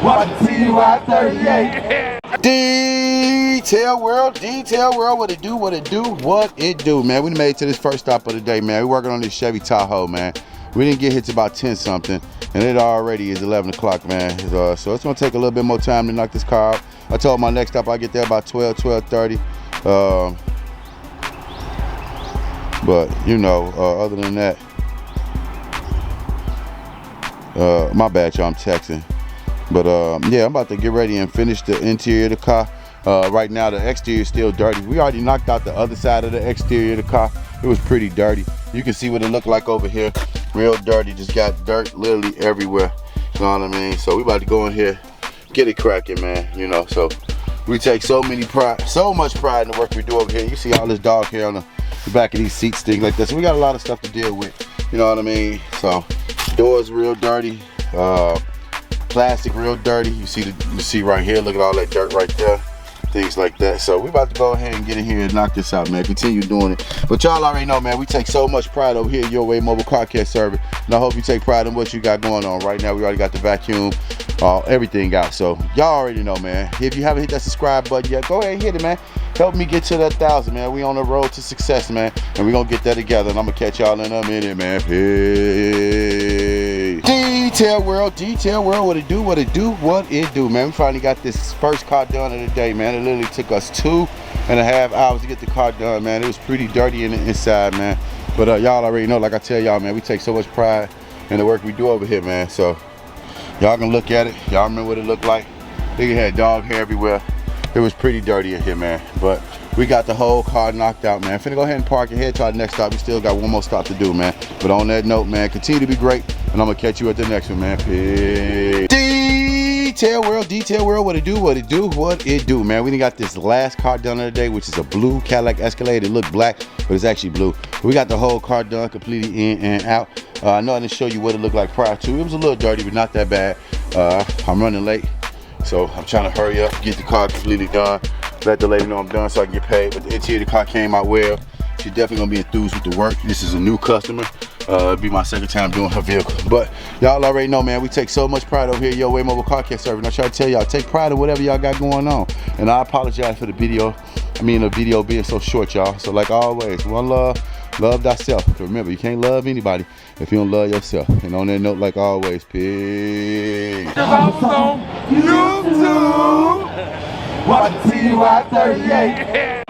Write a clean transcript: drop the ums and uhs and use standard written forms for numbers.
Watch the TY38. Detail world, what it do, what it do, man. We made it to this first stop of the day, man. We working on this Chevy Tahoe, man. We didn't get here till about 10 something, and it already is 11 o'clock, man. So it's gonna take a little bit more time to knock this car out. I told my next stop I get there about 12:30. But you know, other than that, my bad, y'all, I'm texting. But yeah, I'm about to get ready and finish the interior of the car. Right now the exterior is still dirty. We already knocked out the other side of the exterior of the car. It was pretty dirty. You can see what it looked like over here. Real dirty, just got dirt literally everywhere. You know what I mean? So we about to go in here, get it cracking, man. You know, so we take so much pride in the work we do over here. You see all this dog hair on the back of these seats, things like this. So we got a lot of stuff to deal with. You know what I mean? So doors real dirty. Plastic real dirty. You see right here, look at all that dirt right there, things like that. So we about to go ahead and get in here and knock this out, man. Continue doing it. But y'all already know, man, we take so much pride over here at Your Way Mobile Car Care Service, and I hope you take pride in what you got going on right now. We already got the vacuum, everything out. So y'all already know, man. If you haven't hit that subscribe button yet, go ahead and hit it, man. Help me get to that 1,000, man. We on the road to success, man, and we gonna get that together. And I'm gonna catch y'all in a minute, man. Peace. Detail world, what it do, man. We finally got this first car done of the day, man. It literally took us 2.5 hours to get the car done, man. It was pretty dirty in the inside, man. But y'all already know, like I tell y'all, man, we take so much pride in the work we do over here, man. So y'all can look at it. Y'all remember what it looked like? Nigga had dog hair everywhere. It was pretty dirty in here, man. But we got the whole car knocked out, man. Finna go ahead and park and head to our next stop. We still got one more stop to do, man. But on that note, man, continue to be great, and I'm gonna catch you at the next one, man. Peace. Detail world, what it do, man. We done got this last car done of the day, which is a blue Cadillac Escalade. It looked black, but it's actually blue. We got the whole car done completely in and out. I know I didn't show you what it looked like prior to. It was a little dirty, but not that bad. I'm running late, so I'm trying to hurry up, get the car completely done. Let the lady know I'm done so I can get paid. But the interior of the car came out well. She's definitely gonna be enthused with the work. This is a new customer. It'll be my second time doing her vehicle. But y'all already know, man, we take so much pride over here at Your Way Mobile Car Care Service. And I try to tell y'all, take pride in whatever y'all got going on. And I apologize for the video being so short, y'all. So like always, one love, love thyself. Remember, you can't love anybody if you don't love yourself. And on that note, like always, peace. If I was on YouTube, Watch the TY38.